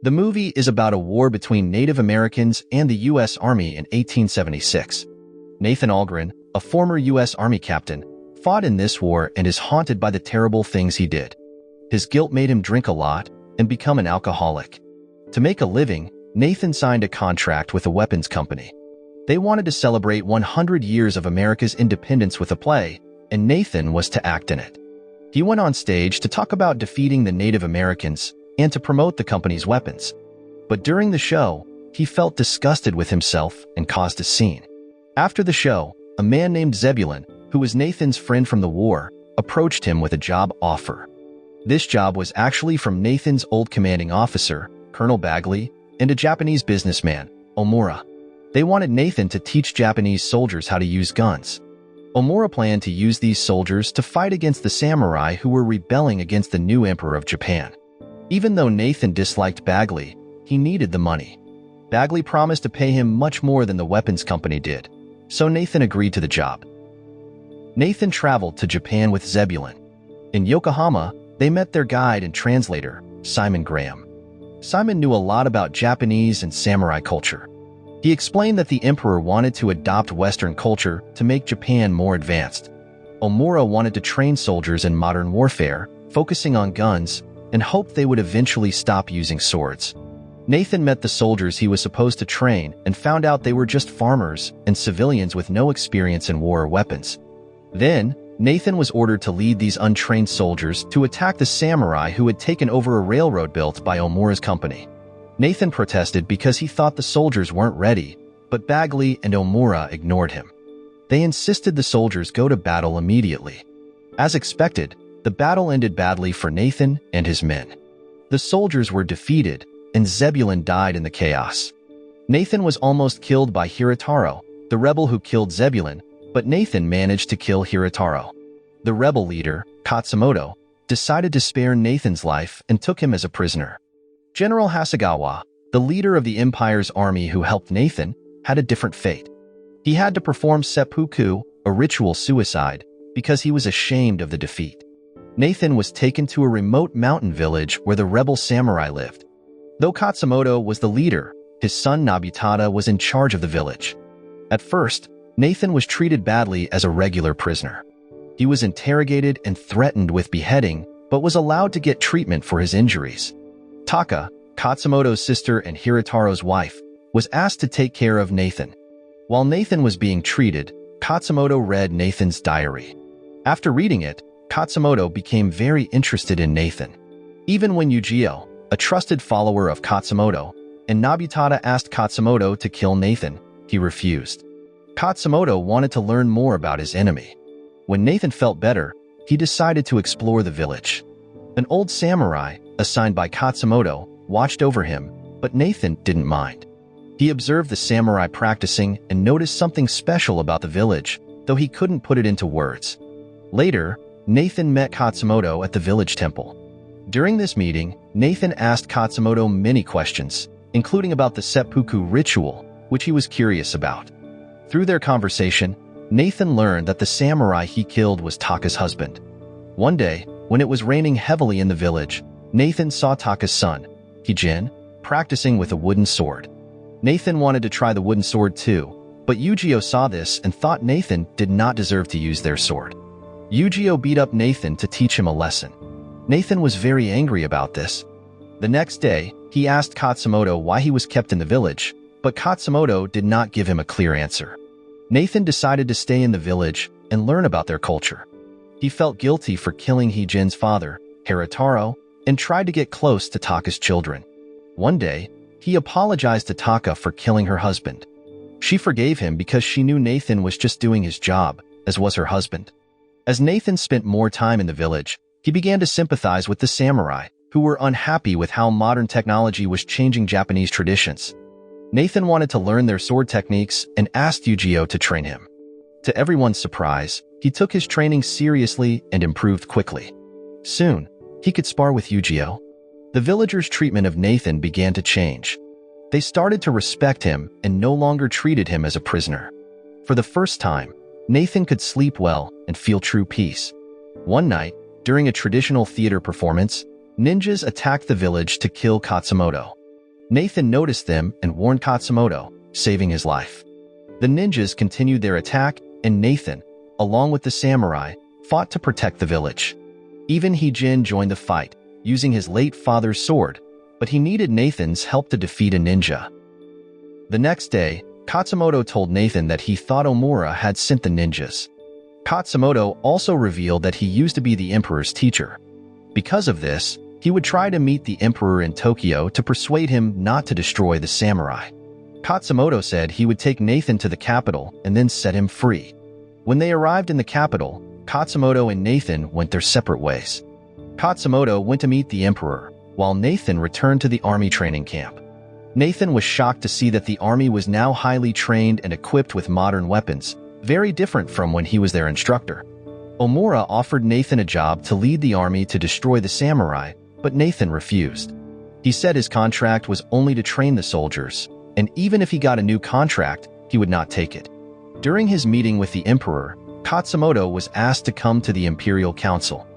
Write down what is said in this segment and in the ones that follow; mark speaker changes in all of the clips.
Speaker 1: The movie is about a war between Native Americans and the U.S. Army in 1876. Nathan Algren, a former U.S. Army captain, fought in this war and is haunted by the terrible things he did. His guilt made him drink a lot and become an alcoholic. To make a living, Nathan signed a contract with a weapons company. They wanted to celebrate 100 years of America's independence with a play, and Nathan was to act in it. He went on stage to talk about defeating the Native Americans and to promote the company's weapons. But during the show, he felt disgusted with himself and caused a scene. After the show, a man named Zebulon, who was Nathan's friend from the war, approached him with a job offer. This job was actually from Nathan's old commanding officer, Colonel Bagley, and a Japanese businessman, Omura. They wanted Nathan to teach Japanese soldiers how to use guns. Omura planned to use these soldiers to fight against the samurai who were rebelling against the new emperor of Japan. Even though Nathan disliked Bagley, he needed the money. Bagley promised to pay him much more than the weapons company did, so Nathan agreed to the job. Nathan traveled to Japan with Zebulon. In Yokohama, they met their guide and translator, Simon Graham. Simon knew a lot about Japanese and samurai culture. He explained that the emperor wanted to adopt Western culture to make Japan more advanced. Omura wanted to train soldiers in modern warfare, focusing on guns, and hoped they would eventually stop using swords. Nathan met the soldiers he was supposed to train and found out they were just farmers and civilians with no experience in war or weapons. Then, Nathan was ordered to lead these untrained soldiers to attack the samurai who had taken over a railroad built by Omura's company. Nathan protested because he thought the soldiers weren't ready, but Bagley and Omura ignored him. They insisted the soldiers go to battle immediately. As expected, the battle ended badly for Nathan and his men. The soldiers were defeated, and Zebulon died in the chaos. Nathan was almost killed by Hirataro, the rebel who killed Zebulon, but Nathan managed to kill Hirataro. The rebel leader, Katsumoto, decided to spare Nathan's life and took him as a prisoner. General Hasegawa, the leader of the Empire's army who helped Nathan, had a different fate. He had to perform seppuku, a ritual suicide, because he was ashamed of the defeat. Nathan was taken to a remote mountain village where the rebel samurai lived. Though Katsumoto was the leader, his son Nobutada was in charge of the village. At first, Nathan was treated badly as a regular prisoner. He was interrogated and threatened with beheading, but was allowed to get treatment for his injuries. Taka, Katsumoto's sister and Hirataro's wife, was asked to take care of Nathan. While Nathan was being treated, Katsumoto read Nathan's diary. After reading it, Katsumoto became very interested in Nathan. Even when Yujio, a trusted follower of Katsumoto, and Nobutada asked Katsumoto to kill Nathan, he refused. Katsumoto wanted to learn more about his enemy. When Nathan felt better, he decided to explore the village. An old samurai, assigned by Katsumoto, watched over him, but Nathan didn't mind. He observed the samurai practicing and noticed something special about the village, though he couldn't put it into words. Later, Nathan met Katsumoto at the village temple. During this meeting, Nathan asked Katsumoto many questions, including about the seppuku ritual, which he was curious about. Through their conversation, Nathan learned that the samurai he killed was Taka's husband. One day, when it was raining heavily in the village, Nathan saw Taka's son, Hijin, practicing with a wooden sword. Nathan wanted to try the wooden sword too, but Yujio saw this and thought Nathan did not deserve to use their sword. Yujio beat up Nathan to teach him a lesson. Nathan was very angry about this. The next day, he asked Katsumoto why he was kept in the village, but Katsumoto did not give him a clear answer. Nathan decided to stay in the village and learn about their culture. He felt guilty for killing Hijin's father, Hirataro, and tried to get close to Taka's children. One day, he apologized to Taka for killing her husband. She forgave him because she knew Nathan was just doing his job, as was her husband. As Nathan spent more time in the village, he began to sympathize with the samurai, who were unhappy with how modern technology was changing Japanese traditions. Nathan wanted to learn their sword techniques and asked Yujio to train him. To everyone's surprise, he took his training seriously and improved quickly. Soon, he could spar with Yujio. The villagers' treatment of Nathan began to change. They started to respect him and no longer treated him as a prisoner. For the first time, Nathan could sleep well and feel true peace. One night, during a traditional theater performance, ninjas attacked the village to kill Katsumoto. Nathan noticed them and warned Katsumoto, saving his life. The ninjas continued their attack, and Nathan, along with the samurai, fought to protect the village. Even Heejin joined the fight, using his late father's sword, but he needed Nathan's help to defeat a ninja. The next day, Katsumoto told Nathan that he thought Omura had sent the ninjas. Katsumoto also revealed that he used to be the emperor's teacher. Because of this, he would try to meet the emperor in Tokyo to persuade him not to destroy the samurai. Katsumoto said he would take Nathan to the capital and then set him free. When they arrived in the capital, Katsumoto and Nathan went their separate ways. Katsumoto went to meet the emperor, while Nathan returned to the army training camp. Nathan was shocked to see that the army was now highly trained and equipped with modern weapons, very different from when he was their instructor. Omura offered Nathan a job to lead the army to destroy the samurai, but Nathan refused. He said his contract was only to train the soldiers, and even if he got a new contract, he would not take it. During his meeting with the emperor, Katsumoto was asked to come to the imperial council.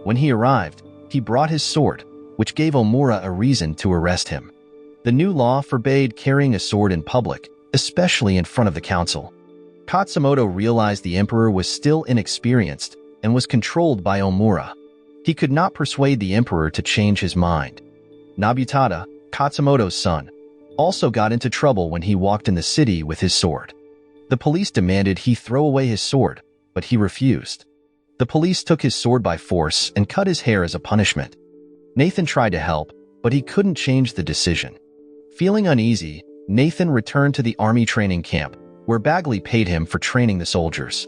Speaker 1: When he arrived, he brought his sword, which gave Omura a reason to arrest him. The new law forbade carrying a sword in public, especially in front of the council. Katsumoto realized the emperor was still inexperienced and was controlled by Omura. He could not persuade the emperor to change his mind. Nobutada, Katsumoto's son, also got into trouble when he walked in the city with his sword. The police demanded he throw away his sword, but he refused. The police took his sword by force and cut his hair as a punishment. Nathan tried to help, but he couldn't change the decision. Feeling uneasy, Nathan returned to the army training camp, where Bagley paid him for training the soldiers.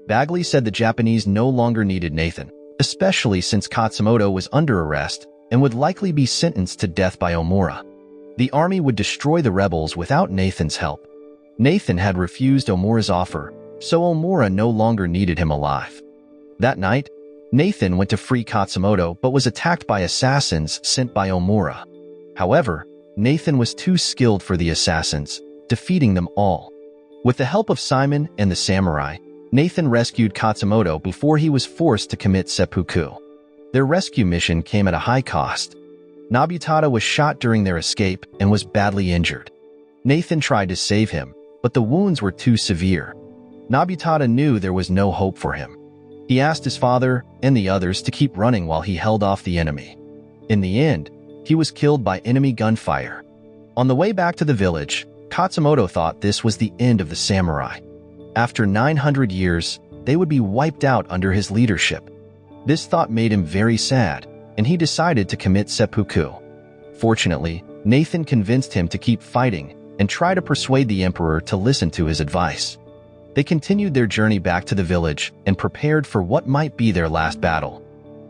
Speaker 1: Bagley said the Japanese no longer needed Nathan, especially since Katsumoto was under arrest and would likely be sentenced to death by Omura. The army would destroy the rebels without Nathan's help. Nathan had refused Omura's offer, so Omura no longer needed him alive. That night, Nathan went to free Katsumoto but was attacked by assassins sent by Omura. However, Nathan was too skilled for the assassins, defeating them all. With the help of Simon and the samurai, Nathan rescued Katsumoto before he was forced to commit seppuku. Their rescue mission came at a high cost. Nobutada was shot during their escape and was badly injured. Nathan tried to save him, but the wounds were too severe. Nobutada knew there was no hope for him. He asked his father and the others to keep running while he held off the enemy. In the end, he was killed by enemy gunfire. On the way back to the village, Katsumoto thought this was the end of the samurai. After 900 years, they would be wiped out under his leadership. This thought made him very sad, and he decided to commit seppuku. Fortunately, Nathan convinced him to keep fighting and try to persuade the emperor to listen to his advice. They continued their journey back to the village and prepared for what might be their last battle.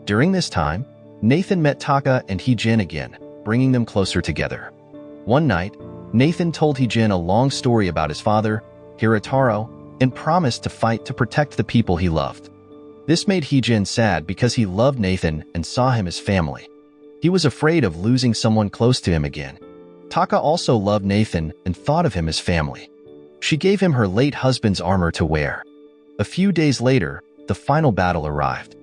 Speaker 1: During this time, Nathan met Taka and Heejin again, bringing them closer together. One night, Nathan told Heejin a long story about his father, Hirataro, and promised to fight to protect the people he loved. This made Heejin sad because he loved Nathan and saw him as family. He was afraid of losing someone close to him again. Taka also loved Nathan and thought of him as family. She gave him her late husband's armor to wear. A few days later, the final battle arrived.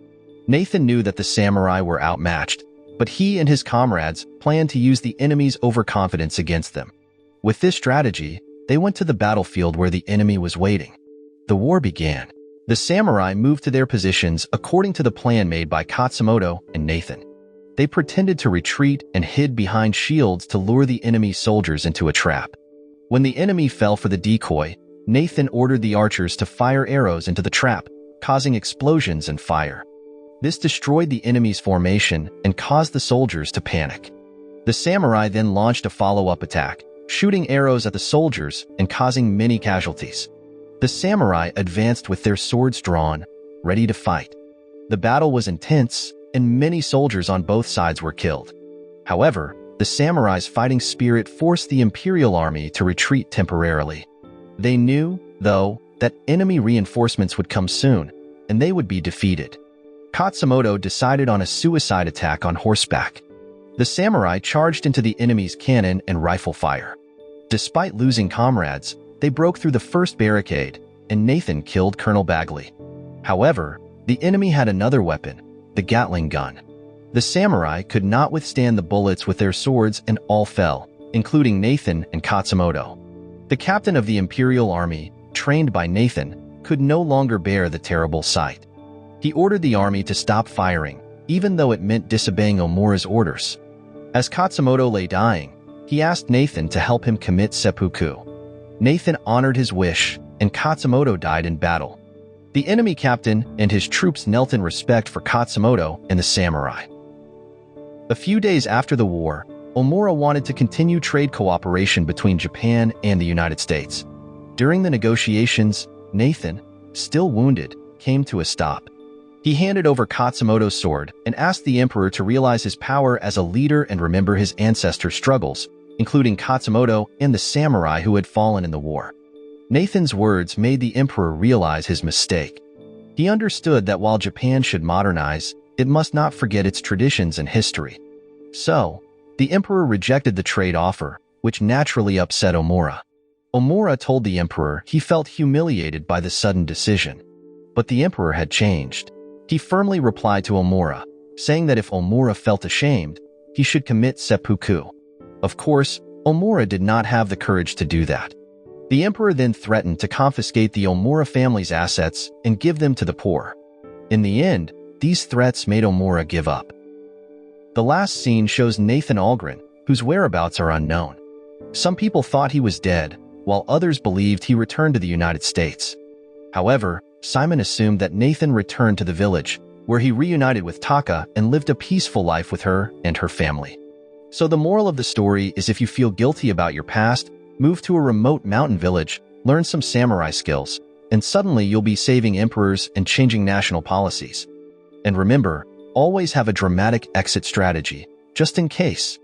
Speaker 1: Nathan knew that the samurai were outmatched, but he and his comrades planned to use the enemy's overconfidence against them. With this strategy, they went to the battlefield where the enemy was waiting. The war began. The samurai moved to their positions according to the plan made by Katsumoto and Nathan. They pretended to retreat and hid behind shields to lure the enemy soldiers into a trap. When the enemy fell for the decoy, Nathan ordered the archers to fire arrows into the trap, causing explosions and fire. This destroyed the enemy's formation and caused the soldiers to panic. The samurai then launched a follow-up attack, shooting arrows at the soldiers and causing many casualties. The samurai advanced with their swords drawn, ready to fight. The battle was intense, and many soldiers on both sides were killed. However, the samurai's fighting spirit forced the imperial army to retreat temporarily. They knew, though, that enemy reinforcements would come soon, and they would be defeated. Katsumoto decided on a suicide attack on horseback. The samurai charged into the enemy's cannon and rifle fire. Despite losing comrades, they broke through the first barricade, and Nathan killed Colonel Bagley. However, the enemy had another weapon, the Gatling gun. The samurai could not withstand the bullets with their swords and all fell, including Nathan and Katsumoto. The captain of the Imperial Army, trained by Nathan, could no longer bear the terrible sight. He ordered the army to stop firing, even though it meant disobeying Omura's orders. As Katsumoto lay dying, he asked Nathan to help him commit seppuku. Nathan honored his wish, and Katsumoto died in battle. The enemy captain and his troops knelt in respect for Katsumoto and the samurai. A few days after the war, Omura wanted to continue trade cooperation between Japan and the United States. During the negotiations, Nathan, still wounded, came to a stop. He handed over Katsumoto's sword and asked the emperor to realize his power as a leader and remember his ancestors' struggles, including Katsumoto and the samurai who had fallen in the war. Nathan's words made the emperor realize his mistake. He understood that while Japan should modernize, it must not forget its traditions and history. So, the emperor rejected the trade offer, which naturally upset Omura. Omura told the emperor he felt humiliated by the sudden decision. But the emperor had changed. He firmly replied to Omura, saying that if Omura felt ashamed, he should commit seppuku. Of course, Omura did not have the courage to do that. The emperor then threatened to confiscate the Omura family's assets and give them to the poor. In the end, these threats made Omura give up. The last scene shows Nathan Algren, whose whereabouts are unknown. Some people thought he was dead, while others believed he returned to the United States. However, Simon assumed that Nathan returned to the village, where he reunited with Taka and lived a peaceful life with her and her family. So the moral of the story is, if you feel guilty about your past, move to a remote mountain village, learn some samurai skills, and suddenly you'll be saving emperors and changing national policies. And remember, always have a dramatic exit strategy, just in case.